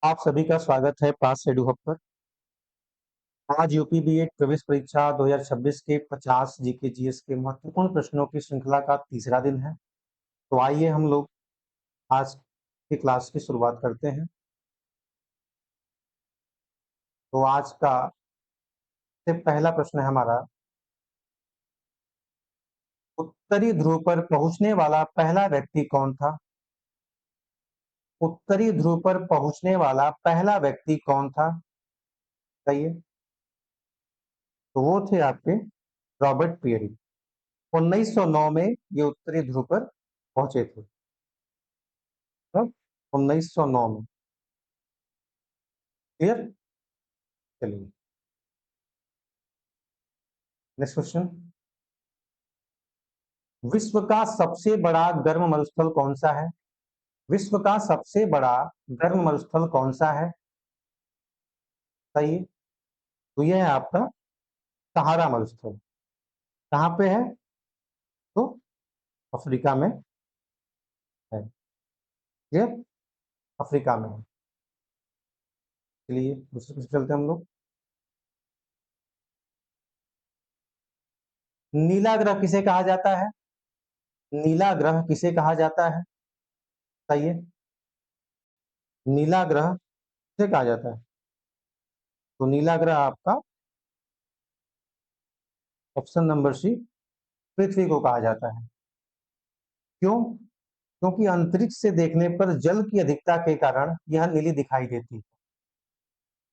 आप सभी का स्वागत है पास एडू हब पर। आज यूपी बीएड प्रवेश परीक्षा 2026 के 50 जीके जीएस के महत्वपूर्ण प्रश्नों की श्रृंखला का तीसरा दिन है। तो आइए हम लोग आज की क्लास की शुरुआत करते हैं। तो आज का से पहला प्रश्न है हमारा, उत्तरी ध्रुव पर पहुंचने वाला पहला व्यक्ति कौन था? उत्तरी ध्रुव पर पहुंचने वाला पहला व्यक्ति कौन था? बताइए। तो वो थे आपके रॉबर्ट पियरी। 1909 में ये उत्तरी ध्रुव पर पहुंचे थे। तब 1909 में। क्लियर? चलिए नेक्स्ट क्वेश्चन। विश्व का सबसे बड़ा गर्म मरुस्थल कौन सा है? विश्व का सबसे बड़ा गर्म मरुस्थल कौन सा है? बताइए। तो यह है आपका सहारा मरुस्थल। कहाँ पे है? तो अफ्रीका में है। ये अफ्रीका में है। चलिए दूसरे क्वेश्चन चलते हैं हम लोग। नीला ग्रह किसे कहा जाता है? नीला ग्रह किसे कहा जाता है? बताइए। नीला ग्रह किसे कहा जाता है? तो नीला ग्रह आपका ऑप्शन नंबर सी, पृथ्वी को कहा जाता है। क्यों? क्योंकि अंतरिक्ष से देखने पर जल की अधिकता के कारण यह नीली दिखाई देती है।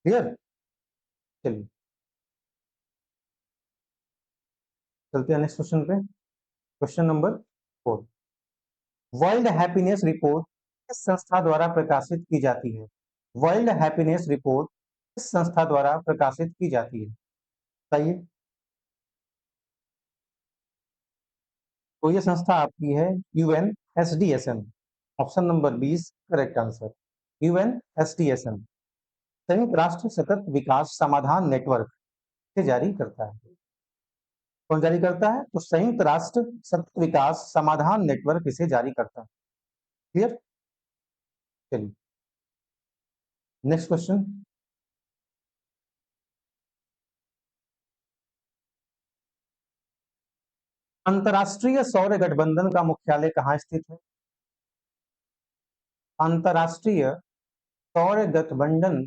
क्लियर? चलिए चलते हैं नेक्स्ट क्वेश्चन पे। Question number 4। World happiness report किस संस्था द्वारा प्रकाशित की जाती है? वर्ल्ड हैप्पीनेस रिपोर्ट किस संस्था द्वारा प्रकाशित की जाती है? बताइए। तो ये संस्था आपकी है UNSDSN. Option number 20 correct answer. UNSDSN संयुक्त राष्ट्र सतत विकास समाधान नेटवर्क से जारी करता है। कौन जारी करता है? तो संयुक्त राष्ट्र सतत विकास समाधान नेटवर्क इसे जारी करता है। क्लियर? चलिए नेक्स्ट क्वेश्चन। अंतर्राष्ट्रीय सौर गठबंधन का मुख्यालय कहाँ स्थित है? अंतर्राष्ट्रीय सौर गठबंधन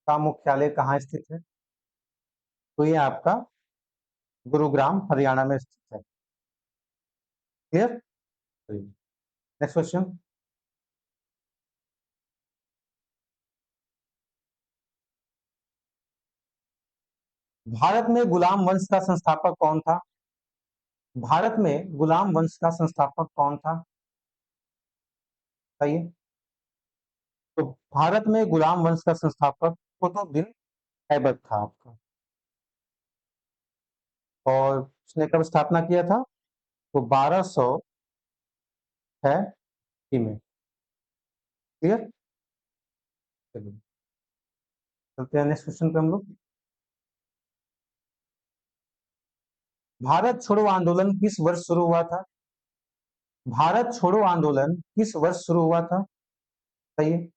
का मुख्यालय कहाँ स्थित है? तो ये आपका गुरुग्राम हरियाणा में स्थित है। क्लियर? Next question. भारत में गुलाम वंश का संस्थापक कौन था? भारत में गुलाम वंश का संस्थापक कौन था? बताइए। तो भारत में गुलाम वंश का संस्थापक कुतुबुद्दीन ऐबक था आपका। और उसने कब स्थापना किया था? तो 1200 है में। क्लियर? चलिए चलते हैं नेक्स्ट क्वेश्चन पे हम लोग। भारत छोड़ो आंदोलन किस वर्ष शुरू हुआ था? भारत छोड़ो आंदोलन किस वर्ष शुरू हुआ था? बताइए।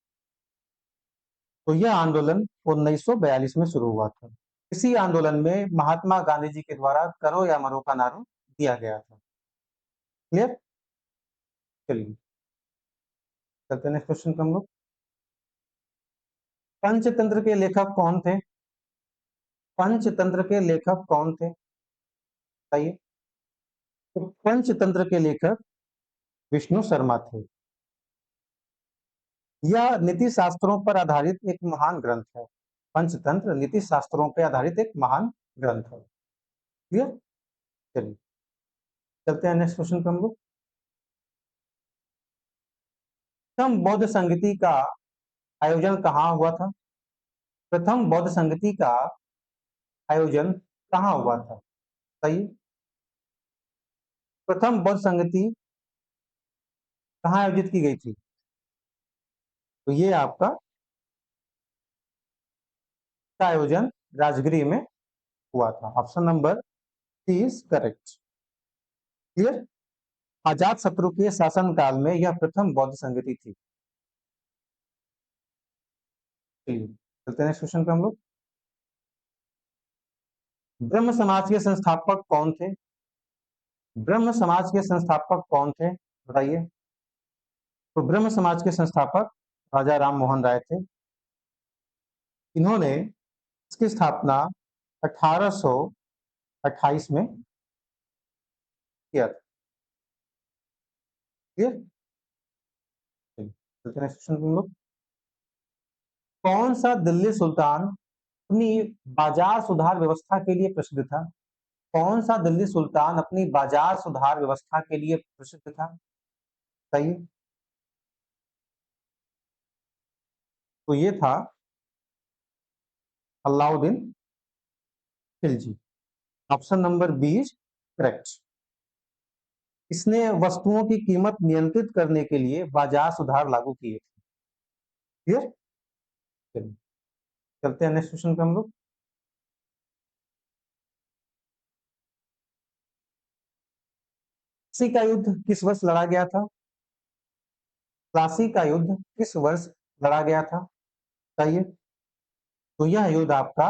तो यह आंदोलन 1942 में शुरू हुआ था। इसी आंदोलन में महात्मा गांधी जी के द्वारा करो या मरो का नारा दिया गया था। क्लियर? चलिए चलते हैं नेक्स्ट क्वेश्चन पे हम लोग। पंचतंत्र के लेखक कौन थे? पंचतंत्र के लेखक कौन थे? बताइए। तो पंचतंत्र के लेखक विष्णु शर्मा थे। यह नीति शास्त्रों पर आधारित एक महान ग्रंथ है। पंचतंत्र नीति शास्त्रों पर आधारित एक महान ग्रंथ है। क्लियर? चलिए चलते हैं नेक्स्ट क्वेश्चन पे हम लोग। प्रथम बौद्ध संगति का आयोजन कहाँ हुआ था? प्रथम बौद्ध संगति का आयोजन कहाँ हुआ था? बताइए। प्रथम बौद्ध संगति कहाँ आयोजित की गई थी? तो ये आपका का आयोजन राजगीर में हुआ था। Option number 30 correct. क्लियर? अजात शत्रु के शासन काल में यह प्रथम बौद्ध संगति थी। चलिए चलते हैं नेक्स्ट क्वेश्चन पे हम लोग। ब्रह्म समाज के संस्थापक कौन थे? ब्रह्म समाज के संस्थापक कौन थे, बताइए। तो ब्रह्म समाज के संस्थापक राजा राम मोहन राय थे। इन्होंने इसकी स्थापना 1828 में किया था। क्लियर? चलते हैं नेक्स्ट क्वेश्चन पे हम लोग। कौन सा दिल्ली सुल्तान अपनी बाजार सुधार व्यवस्था के लिए प्रसिद्ध था? कौन सा दिल्ली सुल्तान अपनी बाजार सुधार व्यवस्था के लिए प्रसिद्ध था, बताइए। तो ये था Alauddin Khilji. Option number B is correct. इसने वस्तुओं की कीमत नियंत्रित करने के लिए बाजार सुधार लागू किए थे। क्लियर? चलिए चलते हैं नेक्स्ट क्वेश्चन पे हम लोग। प्लासी का युद्ध किस वर्ष लड़ा गया था? प्लासी का युद्ध किस वर्ष लड़ा गया था, बताइए। तो यह युद्ध आपका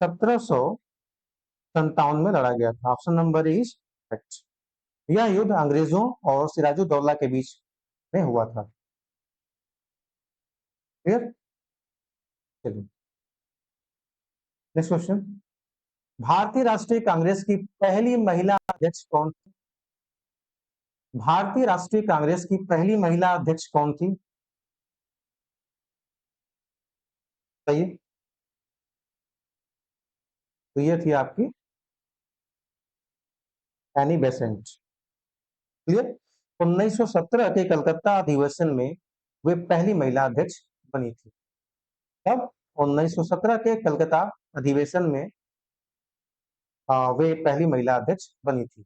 1757 में लड़ा गया था। Option number is correct. यह युद्ध अंग्रेजों और सिराजुद्दौला के बीच में हुआ था। क्लियर? चलिए नेक्स्ट क्वेश्चन। भारतीय राष्ट्रीय कांग्रेस की पहली महिला अध्यक्ष कौन थी? भारतीय राष्ट्रीय कांग्रेस की पहली महिला अध्यक्ष कौन थी, बताइए। तो ये थी आपकी एनी बेसेंट। क्लियर? 1917 के कलकत्ता अधिवेशन में वे पहली महिला अध्यक्ष बनी थी। तब 1917 के कलकत्ता अधिवेशन में वे पहली महिला अध्यक्ष बनी थी।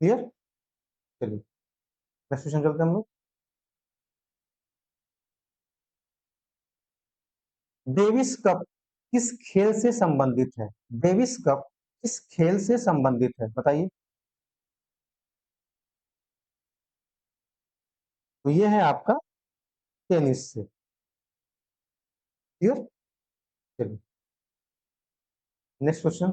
क्लियर? चलिए नेक्स्ट क्वेश्चन चलते हैं हम लोग। डेविस कप किस खेल से संबंधित है? डेविस कप किस खेल से संबंधित है, बताइए। तो ये है आपका टेनिस से। क्लियर? चलिए नेक्स्ट क्वेश्चन।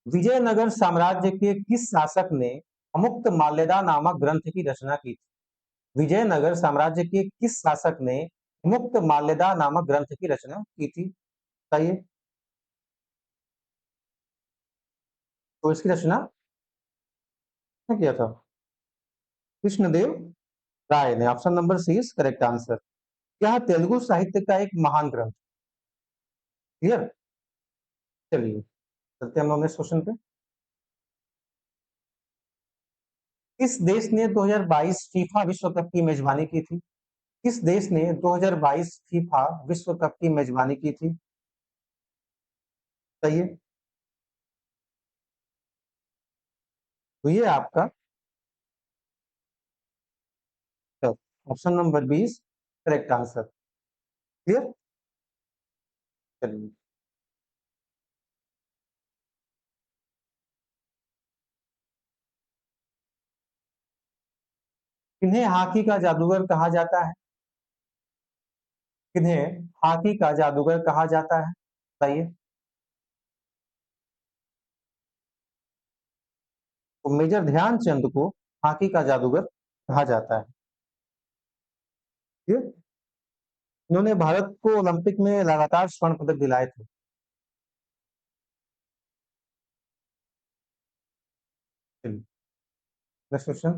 विजयनगर साम्राज्य के किस शासक ने अमुक्त माल्यदा नामक ग्रंथ की रचना की थी? विजयनगर साम्राज्य के किस शासक ने मुक्त माल्यदा नामक ग्रंथ की रचना की थी, बताइए। तो इसकी रचना किसने किया था? कृष्णदेव राय ने। Option number C is correct answer. यह तेलुगु साहित्य का एक महान ग्रंथ। क्लियर? चलिए चलते हैं हम नेक्स्ट क्वेश्चन पे। किस देश ने 2022 फीफा विश्व कप की मेजबानी की थी? किस देश ने 2022 फीफा विश्व कप की मेजबानी की थी, बताइए। तो ये आपका option number 20 correct answer. Clear? चलिए किन्हें हॉकी का जादूगर कहा जाता है? किन्हें हॉकी का जादूगर कहा जाता है, बताइए। तो मेजर ध्यानचंद को हॉकी का जादूगर कहा जाता है। ठीक? इन्होंने भारत को ओलंपिक में लगातार स्वर्ण पदक दिलाए थे। Next question.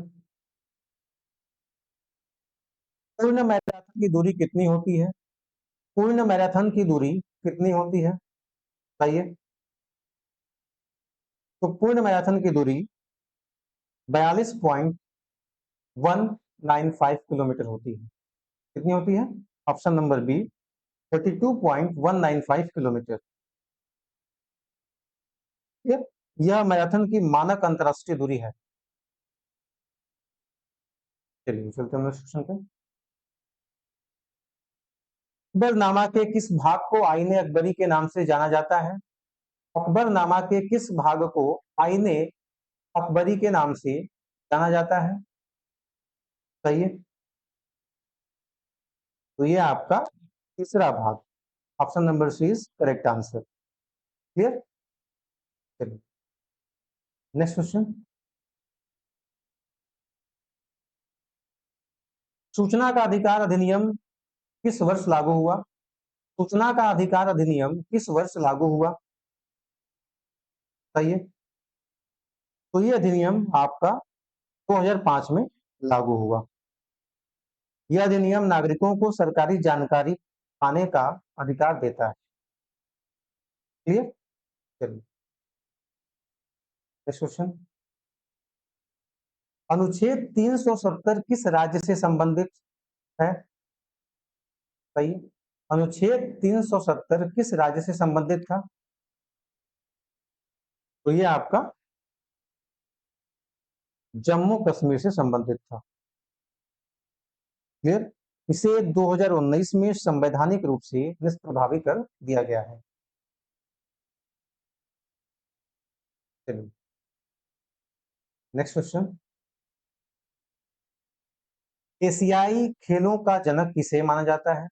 पूर्ण मैराथन की दूरी कितनी होती है? पूर्ण मैराथन की दूरी कितनी होती है, बताइए। तो पूर्ण मैराथन की दूरी 42.195 किलोमीटर होती है। कितनी होती है? Option number B 32.195 kilometre. यह मैराथन की मानक अंतरराष्ट्रीय दूरी है। चलिए चलते हैं सेक्शन पे। अकबरनामा के किस भाग को आईने अकबरी के नाम से जाना जाता है? अकबरनामा के किस भाग को आईने अकबरी के नाम से जाना जाता है? सही है। तो ये आपका तीसरा भाग, option number C is correct answer. Clear. चलिए नेक्स्ट क्वेश्चन। सूचना का अधिकार अधिनियम किस वर्ष लागू हुआ? सूचना का अधिकार अधिनियम किस वर्ष लागू हुआ? सही है। तो ये अधिनियम आपका 2005 में लागू हुआ। यह अधिनियम नागरिकों को सरकारी जानकारी पाने का अधिकार देता है। क्लियर। चलिए नेक्स्ट क्वेश्चन। अनुच्छेद 370 किस राज्य से संबंधित है? सही है। अनुच्छेद 370 किस राज्य से संबंधित था? तो ये आपका जम्मू कश्मीर से संबंधित था। क्लियर। इसे 2019 में संवैधानिक रूप से निष्प्रभावी कर दिया गया है। चलिए नेक्स्ट क्वेश्चन। एशियाई खेलों का जनक किसे माना जाता है?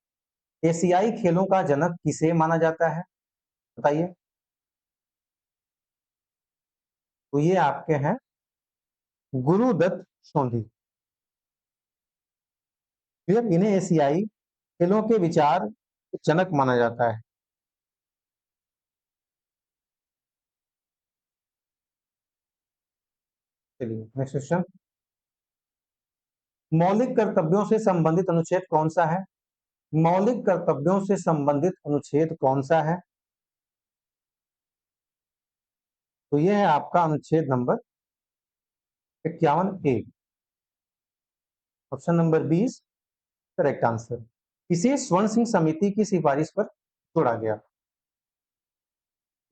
एशियाई खेलों का जनक किसे माना जाता है? बताइए। तो ये आपके हैं गुरुदत्त सोंधी। क्लियर। इन्हें एशियाई खेलों के विचार जनक माना जाता है। चलिए नेक्स्ट क्वेश्चन। मौलिक कर्तव्यों से संबंधित अनुच्छेद कौन सा है? मौलिक कर्तव्यों से संबंधित अनुच्छेद कौन सा है? तो यह है आपका अनुच्छेद number 51A, option number 20 correct answer. इसे स्वर्ण सिंह समिति की सिफारिश पर जोड़ा गया।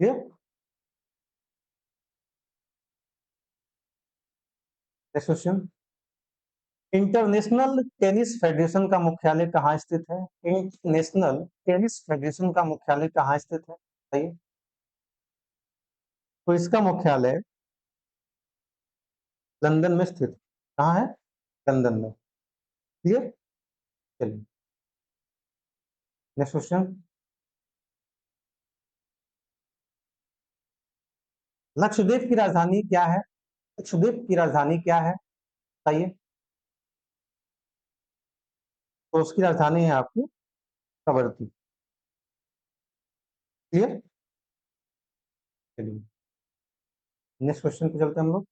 ठीक। Next question. International tennis federation का मुख्यालय कहाँ स्थित है? इंटरनेशनल टेनिस फेडरेशन का मुख्यालय कहाँ स्थित है? सही। तो इसका मुख्यालय लंदन में स्थित। कहाँ है? लंदन में। क्लियर। चलिए नेक्स्ट क्वेश्चन। लक्षद्वीप की राजधानी क्या है? लक्षद्वीप की राजधानी क्या है? बताइए। तो उसकी राजधानी है आपकी कवरत्ती। क्लियर। चलिए नेक्स्ट क्वेश्चन पे चलते हैं हम लोग।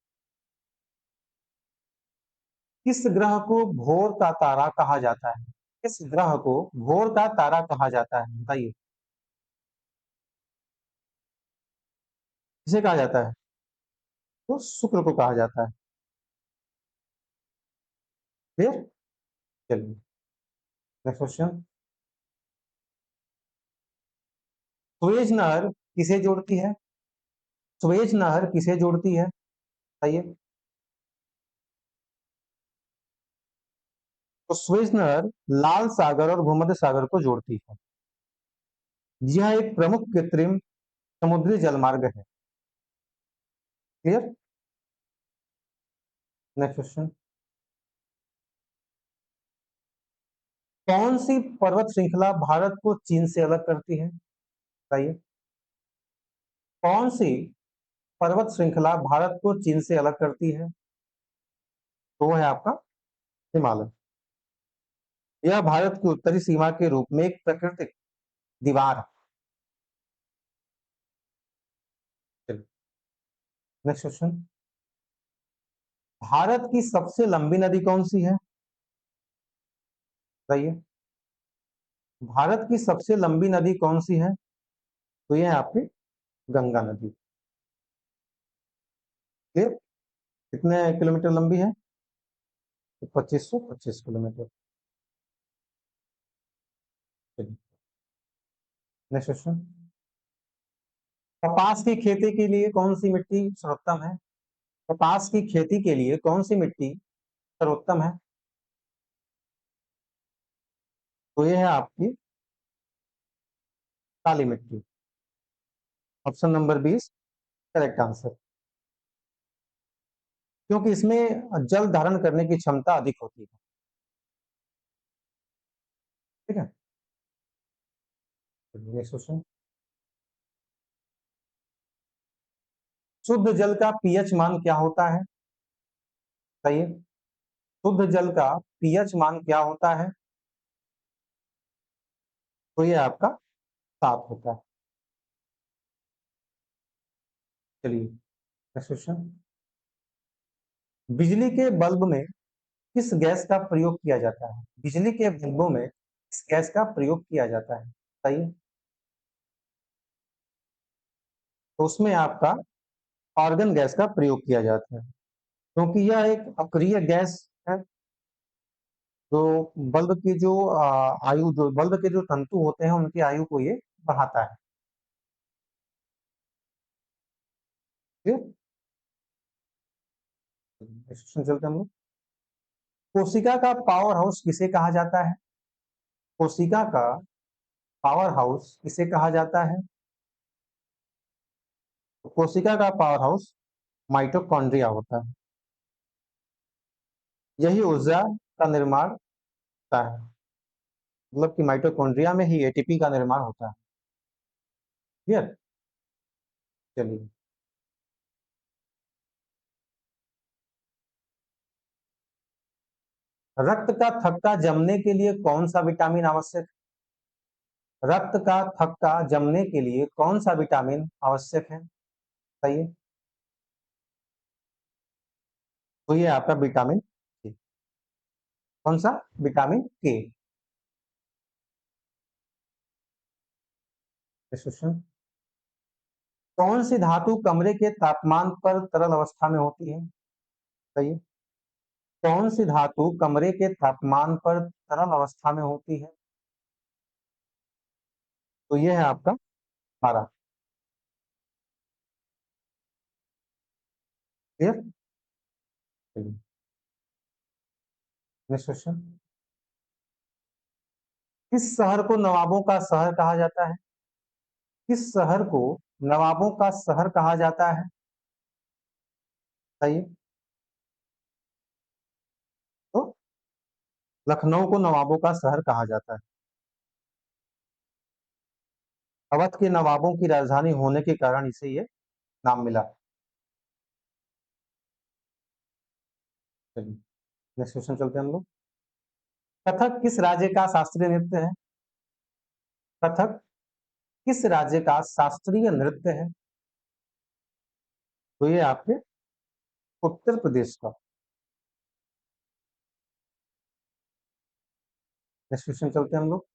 किस ग्रह को भोर का तारा कहा जाता है? किस ग्रह को भोर का तारा कहा जाता है? बताइए। किसे कहा जाता है? तो शुक्र को कहा जाता है। क्लियर। चलिए नेक्स्ट क्वेश्चन। सुएज नहर किसे जोड़ती है? सुएज नहर किसे जोड़ती है? बताइए। तो सुएज नहर लाल सागर और भूमध्य सागर को जोड़ती है। यह एक प्रमुख कृत्रिम समुद्री जलमार्ग है। क्लियर। Next question. कौन सी पर्वत श्रृंखला भारत को चीन से अलग करती है? बताइए। कौन सी पर्वत श्रृंखला भारत को चीन से अलग करती है? तो वो है आपका हिमालय। यह भारत की उत्तरी सीमा के रूप में एक प्राकृतिक दीवार है। Next question. भारत की सबसे लंबी नदी कौन सी है? बताइए। भारत की सबसे लंबी नदी कौन सी है? तो ये है आपकी गंगा नदी। क्लियर। कितने किलोमीटर लंबी है? तो 2525 किलोमीटर। Next question. कपास की खेती के लिए कौन सी मिट्टी सर्वोत्तम है? कपास की खेती के लिए कौन सी मिट्टी सर्वोत्तम है? तो ये है आपकी काली मिट्टी, ऑप्शन नंबर 20 करेक्ट आंसर। क्योंकि इसमें जल धारण करने की क्षमता अधिक होती है। ठीक है। नेक्स्ट क्वेश्चन, शुद्ध जल का पीएच मान क्या होता है? बताइए, शुद्ध जल का पीएच मान क्या होता है? तो ये आपका 7 होता है। चलिए नेक्स्ट क्वेश्चन, बिजली के बल्ब में किस गैस का प्रयोग किया जाता है? बिजली के बल्बों में किस गैस का प्रयोग किया जाता है? बताइए। तो उसमें आपका आर्गन गैस का प्रयोग किया जाता है, क्योंकि यह एक अक्रिय गैस है, जो बल्ब की जो आयु, जो बल्ब के जो तंतु होते हैं उनकी आयु को ये बढ़ाता है। ठीक? क्वेश्चन चलते हम लोग, कोशिका का पावर हाउस किसे कहा जाता है? कोशिका का पावर हाउस किसे कहा जाता है? तो कोशिका का पावर हाउस माइटोकॉन्ड्रिया होता है। यही ऊर्जा का निर्माण होता है, मतलब कि माइटोकॉन्ड्रिया में ही एटीपी का निर्माण होता है। क्लियर? चलिए, रक्त का थक्का जमने के लिए कौन सा विटामिन आवश्यक? रक्त का थक्का जमने के लिए कौन सा विटामिन आवश्यक है? बताइए। तो ये आपका विटामिन के। कौन सा? विटामिन के। क्वेश्चन, कौन सी धातु कमरे के तापमान पर तरल अवस्था में होती है? बताइए। कौन सी धातु कमरे के तापमान पर तरल अवस्था में होती है? तो ये है आपका पारा। क्लियर? नेक्स्ट क्वेश्चन, किस शहर को नवाबों का शहर कहा जाता है? किस शहर को नवाबों का शहर कहा जाता है? बताइए। तो लखनऊ को नवाबों का शहर कहा जाता है। अवध के नवाबों की राजधानी होने के कारण इसे ये नाम मिला। चलिए नेक्स्ट क्वेश्चन चलते हैं हम लोग, कथक किस राज्य का शास्त्रीय नृत्य है? कथक किस राज्य का शास्त्रीय नृत्य है? तो ये आपके उत्तर प्रदेश का। नेक्स्ट क्वेश्चन चलते हैं हम लोग,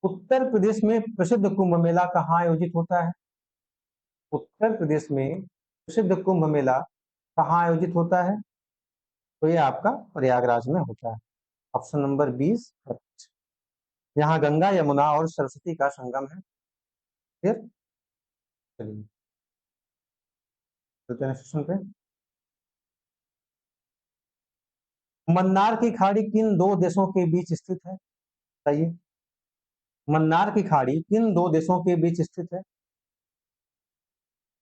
उत्तर प्रदेश में प्रसिद्ध कुंभ मेला कहाँ आयोजित होता है? उत्तर प्रदेश में प्रसिद्ध कुंभ मेला कहाँ आयोजित होता है? तो ये आपका प्रयागराज में होता है। Option number 20। यहाँ गंगा यमुना और सरस्वती का संगम है। फिर चलिए चलते हैं क्वेश्चन पे, मन्नार की खाड़ी किन दो देशों के बीच स्थित है? बताइए। मन्नार की खाड़ी किन दो देशों के बीच स्थित है?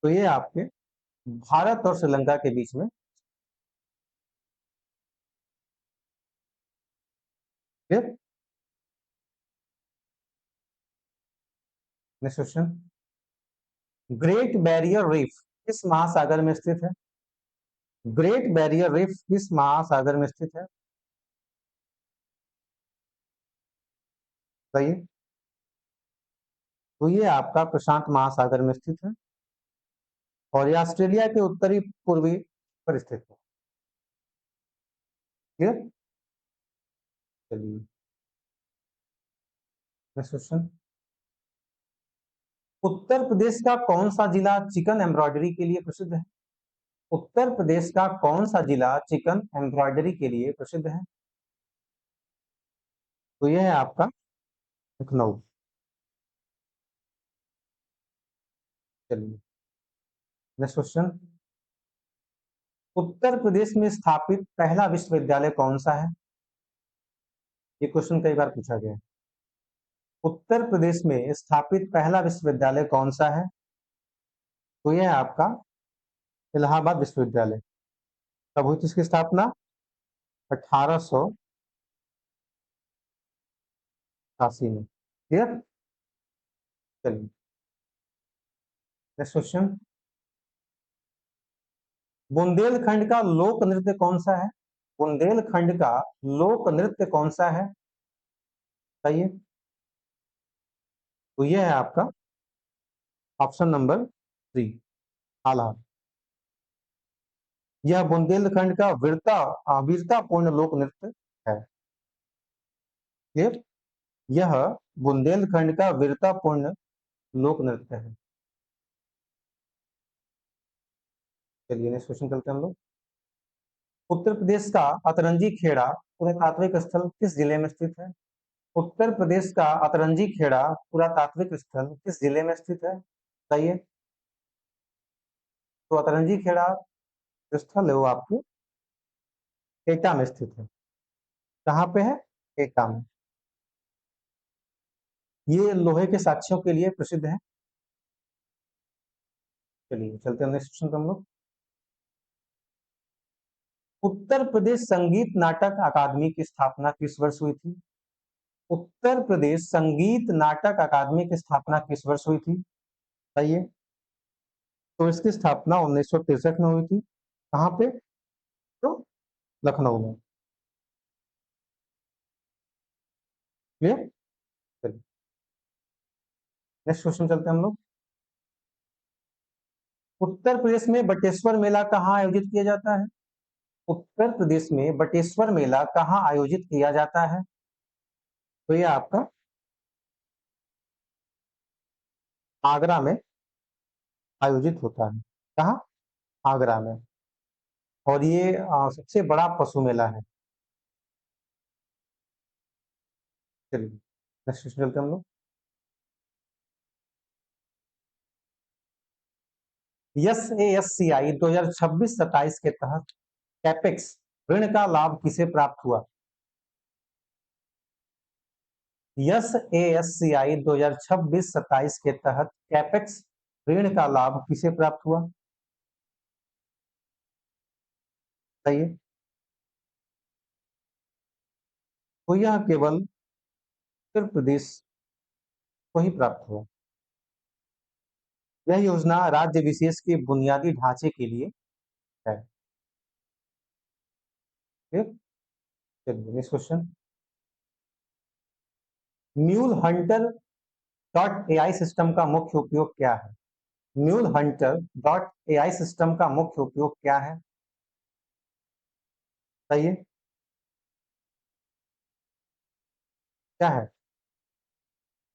तो ये आपके भारत और श्रीलंका के बीच में। फिर next question, great barrier reef किस महासागर में स्थित है? ग्रेट बैरियर रीफ किस महासागर में स्थित है? बताइए। तो ये आपका प्रशांत महासागर में स्थित है, और ये ऑस्ट्रेलिया के उत्तरी पूर्वी पर स्थित है। क्लियर? चलिए नेक्स्ट क्वेश्चन, उत्तर प्रदेश का कौन सा जिला चिकन एम्ब्रॉयडरी के लिए प्रसिद्ध है? उत्तर प्रदेश का कौन सा जिला चिकन एम्ब्रॉयडरी के लिए प्रसिद्ध है? तो यह है आपका लखनऊ। चलिए नेक्स्ट क्वेश्चन, उत्तर प्रदेश में स्थापित पहला विश्वविद्यालय कौन सा है? ये क्वेश्चन कई बार पूछा गया है। उत्तर प्रदेश में स्थापित पहला विश्वविद्यालय कौन सा है? तो यह है आपका इलाहाबाद विश्वविद्यालय। कब हुई थी इसकी स्थापना? 1800 88 में। क्लियर? चलिए नेक्स्ट क्वेश्चन। बुंदेलखंड का लोक नृत्य कौन सा है? बुंदेलखंड का लोक नृत्य कौन सा है? बताइए। तो यह है आपका ऑप्शन नंबर 3, आल्हा। यह बुंदेलखंड का वीरतापूर्ण लोक नृत्य है। क्लियर? यह बुंदेलखंड का वीरतापूर्ण लोक नृत्य है। चलिए नेक्स्ट क्वेश्चन चलते हैं हम लोग। उत्तर प्रदेश का अतरंजी खेड़ा पुरातात्विक स्थल किस जिले में स्थित है? उत्तर प्रदेश का अतरंजी खेड़ा पुरातात्विक स्थल किस जिले में स्थित है? बताइए। तो अतरंजी खेड़ा जो स्थल है वो आपके एटा में स्थित है। कहाँ पे है? एटा में। ये लोहे के साक्ष्यों के लिए प्रसिद्ध है। चलिए चलते हैं नेक्स्ट क्वेश्चन पे हम लोग। उत्तर प्रदेश संगीत नाटक अकादमी की स्थापना किस वर्ष हुई थी? उत्तर प्रदेश संगीत नाटक अकादमी की स्थापना किस वर्ष हुई थी? बताइए। तो इसकी स्थापना 1963 में हुई थी। कहाँ पे? तो लखनऊ में। क्लियर? चलिए नेक्स्ट क्वेश्चन चलते हैं हम लोग। उत्तर प्रदेश में बटेश्वर मेला कहाँ आयोजित किया जाता है? उत्तर प्रदेश में बटेश्वर मेला कहाँ आयोजित किया जाता है? तो ये आपका आगरा में आयोजित होता है। कहाँ? आगरा में। और ये सबसे बड़ा पशु मेला है। चलिए नेक्स्ट क्वेश्चन चलते हैं हम लोग। SASCI 2026-27 के तहत कैपेक्स ऋण का लाभ किसे प्राप्त हुआ? SASCI 2026-27 के तहत कैपेक्स ऋण का लाभ किसे प्राप्त हुआ? बताइए। तो यह केवल उत्तर प्रदेश को ही प्राप्त हुआ। यह योजना राज्य विशेष के बुनियादी ढांचे के लिए है। ठीक? चलिए next question. Mule Hunter dot AI system का मुख्य उपयोग क्या है? Mule Hunter dot AI system का मुख्य उपयोग क्या है? बताइए। क्या है?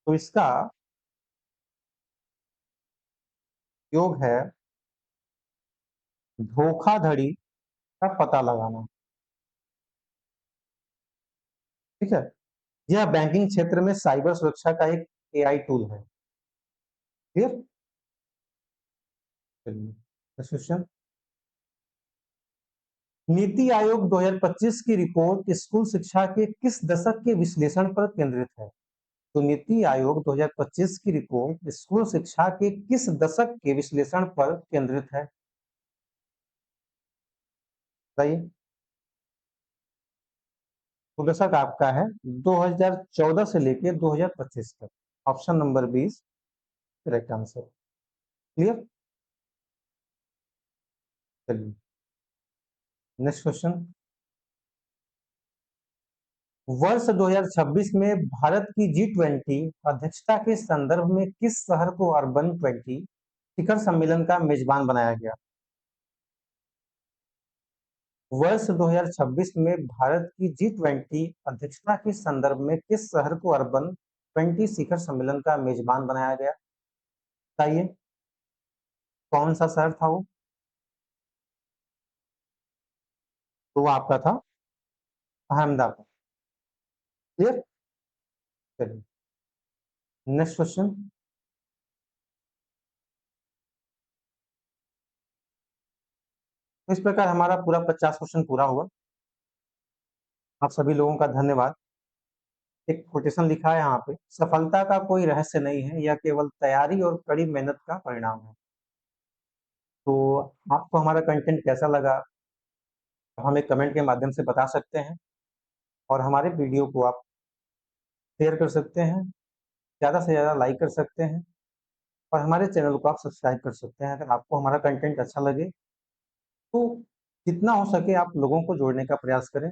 तो इसका उपयोग है धोखाधड़ी का पता लगाना। ठीक है? यह बैंकिंग क्षेत्र में साइबर सुरक्षा का एक एआई टूल है। क्लियर? चलिए नेक्स्ट क्वेश्चन। नीति आयोग 2025 की रिपोर्ट स्कूल शिक्षा के किस दशक के विश्लेषण पर केंद्रित है? तो नीति आयोग 2025 की रिपोर्ट स्कूल शिक्षा के किस दशक के विश्लेषण पर केंद्रित है? बताइए। तो दशक आपका है 2014 से लेके 2025 तक। Option number 20 correct answer. Clear? चलिए नेक्स्ट क्वेश्चन। वर्ष 2026 में भारत की G20 अध्यक्षता के संदर्भ में किस शहर को अर्बन 20 शिखर सम्मेलन का मेजबान बनाया गया? वर्ष 2026 में भारत की G20 अध्यक्षता के संदर्भ में किस शहर को अर्बन 20 शिखर सम्मेलन का मेजबान बनाया गया? बताइए। कौन सा शहर था वो? तो वो आपका था अहमदाबाद। क्लियर? चलिए नेक्स्ट क्वेश्चन। इस प्रकार हमारा पूरा 50 क्वेश्चन पूरा हुआ। आप सभी लोगों का धन्यवाद। एक कोटेशन लिखा है यहाँ पे, सफलता का कोई रहस्य नहीं है, यह केवल तैयारी और कड़ी मेहनत का परिणाम है। तो आपको हमारा कंटेंट कैसा लगा हमें कमेंट के माध्यम से बता सकते हैं और हमारे वीडियो को आप शेयर कर सकते हैं, ज़्यादा से ज़्यादा लाइक कर सकते हैं और हमारे चैनल को आप सब्सक्राइब कर सकते हैं। अगर आपको हमारा कंटेंट अच्छा लगे तो जितना हो सके आप लोगों को जोड़ने का प्रयास करें,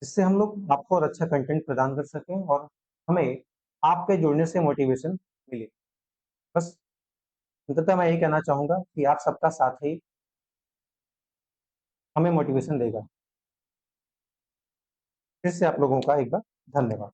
जिससे हम लोग आपको और अच्छा कंटेंट प्रदान कर सकें और हमें आपके जुड़ने से मोटिवेशन मिले। बस अंततः मैं यही कहना चाहूँगा कि आप सबका साथ ही हमें मोटिवेशन देगा। फिर से आप लोगों का एक बार धन्यवाद।